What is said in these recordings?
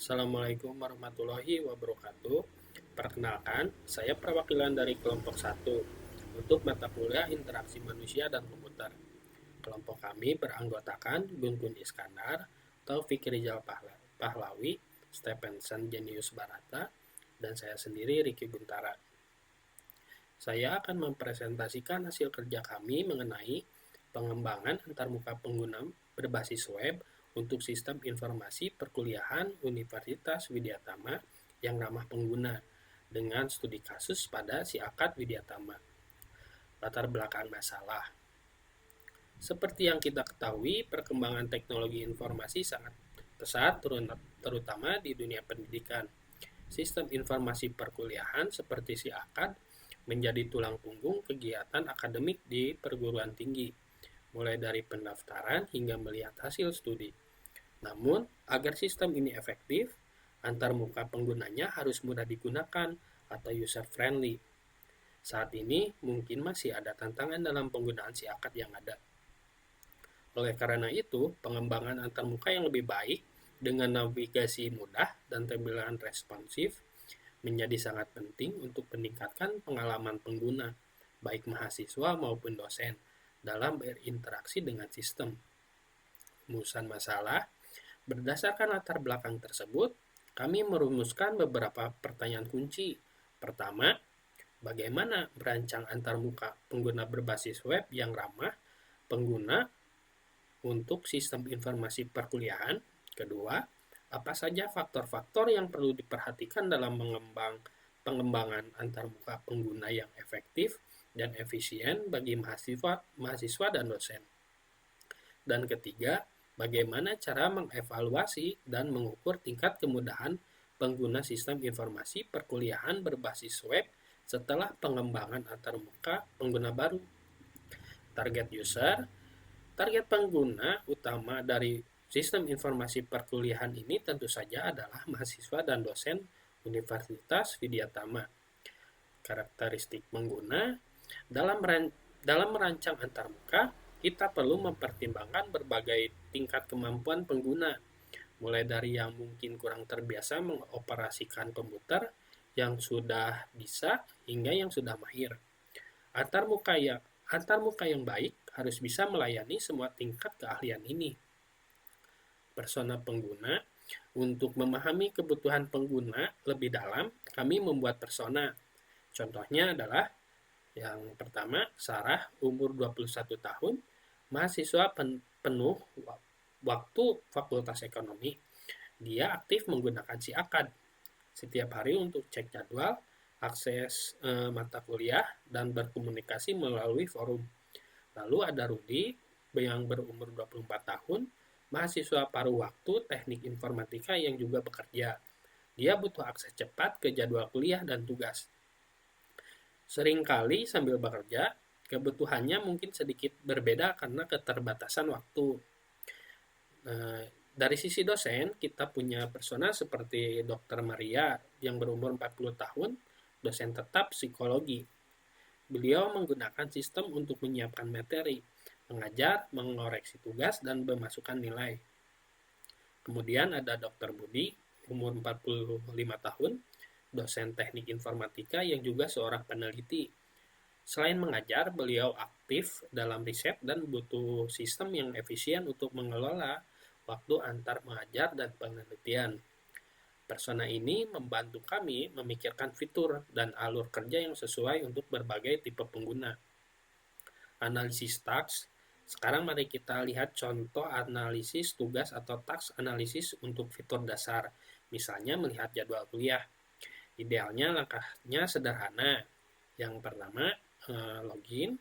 Assalamualaikum warahmatullahi wabarakatuh. Perkenalkan, saya perwakilan dari kelompok 1 untuk mata kuliah interaksi manusia dan komputer. Kelompok kami beranggotakan Gun Iskandar, Taufik Rizal Pahlawi, Stephenson Jenius Barata, dan saya sendiri Riki Guntara. Saya akan mempresentasikan hasil kerja kami mengenai pengembangan antarmuka pengguna berbasis web untuk sistem informasi perkuliahan Universitas Widyatama yang ramah pengguna dengan studi kasus pada si Akad Widyatama. Latar belakang masalah. Seperti yang kita ketahui, perkembangan teknologi informasi sangat pesat terutama di dunia pendidikan. Sistem informasi perkuliahan seperti si Akad menjadi tulang punggung kegiatan akademik di perguruan tinggi, mulai dari pendaftaran hingga melihat hasil studi. Namun, agar sistem ini efektif, antarmuka penggunanya harus mudah digunakan atau user-friendly. Saat ini, mungkin masih ada tantangan dalam penggunaan si Akad yang ada. Oleh karena itu, pengembangan antarmuka yang lebih baik dengan navigasi mudah dan tampilan responsif menjadi sangat penting untuk meningkatkan pengalaman pengguna, baik mahasiswa maupun dosen, dalam berinteraksi dengan sistem. Rumusan masalah. Berdasarkan latar belakang tersebut, kami merumuskan beberapa pertanyaan kunci. Pertama, bagaimana merancang antarmuka pengguna berbasis web yang ramah pengguna untuk sistem informasi perkuliahan? Kedua, apa saja faktor-faktor yang perlu diperhatikan dalam pengembangan antarmuka pengguna yang efektif dan efisien bagi mahasiswa dan dosen? Dan ketiga, bagaimana cara mengevaluasi dan mengukur tingkat kemudahan pengguna sistem informasi perkuliahan berbasis web setelah pengembangan antarmuka pengguna baru? Target user. Target pengguna utama dari sistem informasi perkuliahan ini tentu saja adalah mahasiswa dan dosen Universitas Widyatama. Karakteristik pengguna. Dalam merancang antarmuka, kita perlu mempertimbangkan berbagai tingkat kemampuan pengguna, mulai dari yang mungkin kurang terbiasa mengoperasikan komputer, yang sudah bisa, hingga yang sudah mahir. Antarmuka yang baik harus bisa melayani semua tingkat keahlian ini. Persona pengguna. Untuk memahami kebutuhan pengguna lebih dalam, kami membuat persona. Contohnya adalah yang pertama, Sarah, umur 21 tahun, mahasiswa penuh waktu Fakultas Ekonomi. Dia aktif menggunakan si Akad setiap hari untuk cek jadwal, akses mata kuliah, dan berkomunikasi melalui forum. Lalu ada Rudi yang berumur 24 tahun, mahasiswa paruh waktu teknik informatika yang juga bekerja. Dia butuh akses cepat ke jadwal kuliah dan tugas. Seringkali sambil bekerja, kebutuhannya mungkin sedikit berbeda karena keterbatasan waktu. Dari sisi dosen, kita punya persona seperti Dr. Maria yang berumur 40 tahun, dosen tetap psikologi. Beliau menggunakan sistem untuk menyiapkan materi, mengajar, mengoreksi tugas, dan memasukkan nilai. Kemudian ada Dr. Budi, umur 45 tahun, dosen teknik informatika yang juga seorang peneliti. Selain mengajar, beliau aktif dalam riset dan butuh sistem yang efisien untuk mengelola waktu antar mengajar dan penelitian. Persona ini membantu kami memikirkan fitur dan alur kerja yang sesuai untuk berbagai tipe pengguna. Analisis task. Sekarang mari kita lihat contoh analisis tugas atau task analisis untuk fitur dasar. Misalnya melihat jadwal kuliah. Idealnya langkahnya sederhana. Yang pertama, login,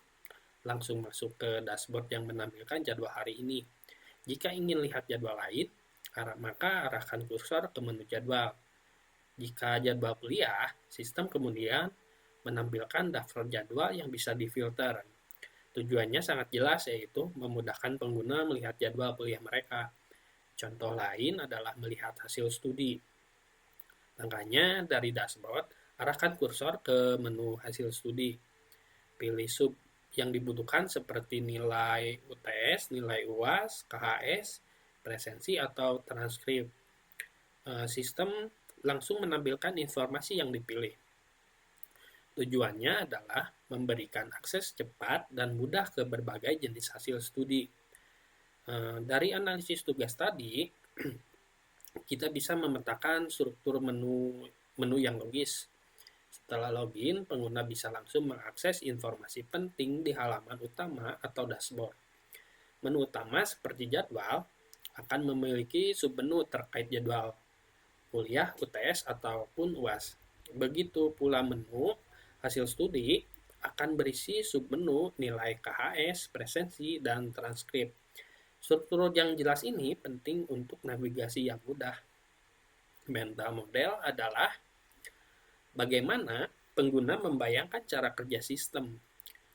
langsung masuk ke dashboard yang menampilkan jadwal hari ini. Jika ingin lihat jadwal lain, maka arahkan kursor ke menu jadwal. Jika jadwal kuliah, sistem kemudian menampilkan daftar jadwal yang bisa difilter. Tujuannya sangat jelas, yaitu memudahkan pengguna melihat jadwal kuliah mereka. Contoh lain adalah melihat hasil studi. Langkahnya dari dashboard, arahkan kursor ke menu hasil studi. Pilih sub yang dibutuhkan seperti nilai UTS, nilai UAS, KHS, presensi, atau transkrip. sistem langsung menampilkan informasi yang dipilih. Tujuannya adalah memberikan akses cepat dan mudah ke berbagai jenis hasil studi. Dari analisis tugas tadi, kita bisa memetakan struktur menu yang logis. Setelah login, pengguna bisa langsung mengakses informasi penting di halaman utama atau dashboard. Menu utama seperti jadwal akan memiliki submenu terkait jadwal kuliah, UTS, ataupun UAS. Begitu pula menu hasil studi akan berisi submenu nilai KHS, presensi, dan transkrip. Struktur yang jelas ini penting untuk navigasi yang mudah. Mental model adalah bagaimana pengguna membayangkan cara kerja sistem.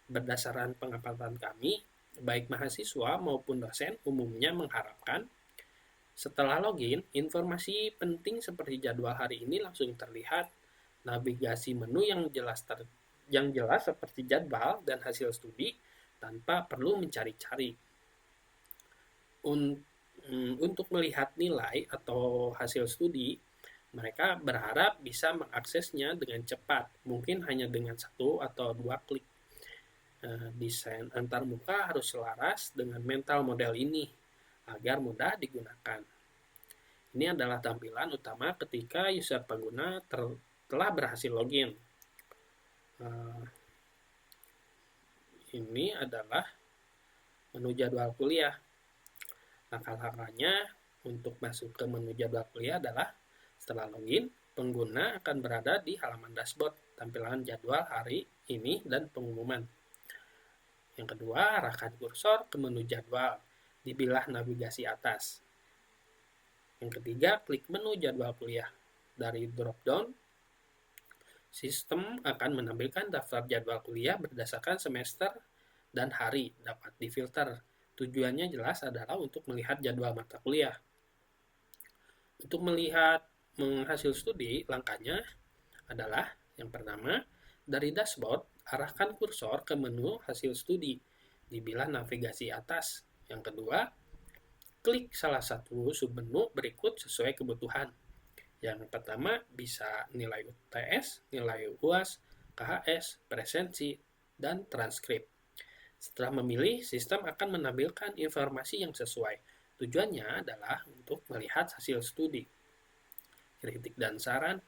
Berdasarkan pengamatan kami, baik mahasiswa maupun dosen umumnya mengharapkan setelah login, informasi penting seperti jadwal hari ini langsung terlihat. Navigasi menu yang jelas seperti jadwal dan hasil studi tanpa perlu mencari-cari. Untuk melihat nilai atau hasil studi, mereka berharap bisa mengaksesnya dengan cepat, mungkin hanya dengan 1 atau 2 klik. Desain antarmuka harus selaras dengan mental model ini agar mudah digunakan. Ini adalah tampilan utama ketika user pengguna telah berhasil login. Ini adalah menu jadwal kuliah. Langkah-langkahnya untuk masuk ke menu jadwal kuliah adalah setelah login, pengguna akan berada di halaman dashboard, tampilan jadwal hari ini dan pengumuman. Yang kedua, arahkan kursor ke menu jadwal di bilah navigasi atas. Yang ketiga, klik menu jadwal kuliah. Dari drop-down, sistem akan menampilkan daftar jadwal kuliah berdasarkan semester dan hari dapat difilter. Tujuannya jelas adalah untuk melihat jadwal mata kuliah. Untuk melihat hasil studi, langkahnya adalah yang pertama, dari dashboard, arahkan kursor ke menu hasil studi di bilah navigasi atas. Yang kedua, klik salah satu submenu berikut sesuai kebutuhan. Yang pertama bisa nilai UTS, nilai UAS, KHS, presensi, dan transkrip. Setelah memilih, sistem akan menampilkan informasi yang sesuai. Tujuannya adalah untuk melihat hasil studi. Kritik dan saran.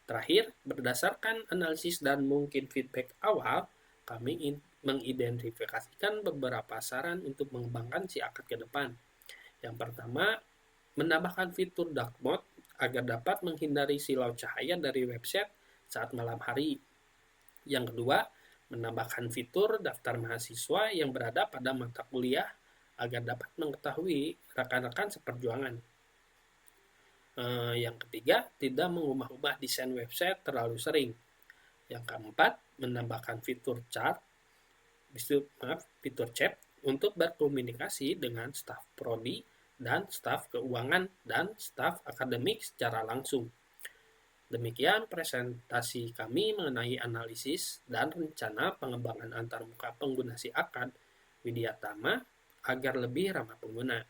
Terakhir, berdasarkan analisis dan mungkin feedback awal, kami mengidentifikasikan beberapa saran untuk mengembangkan si akad ke depan. Yang pertama, menambahkan fitur dark mode agar dapat menghindari silau cahaya dari website saat malam hari. Yang kedua, menambahkan fitur daftar mahasiswa yang berada pada mata kuliah agar dapat mengetahui rekan-rekan seperjuangan. Yang ketiga, tidak mengubah-ubah desain website terlalu sering. Yang keempat, menambahkan fitur chat untuk berkomunikasi dengan staf prodi dan staf keuangan dan staf akademik secara langsung. Demikian presentasi kami mengenai analisis dan rencana pengembangan antarmuka pengguna si akad Widyatama agar lebih ramah pengguna.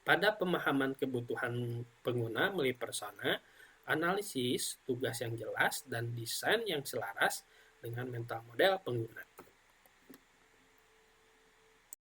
Pada pemahaman kebutuhan pengguna melalui persona, analisis tugas yang jelas dan desain yang selaras dengan mental model pengguna.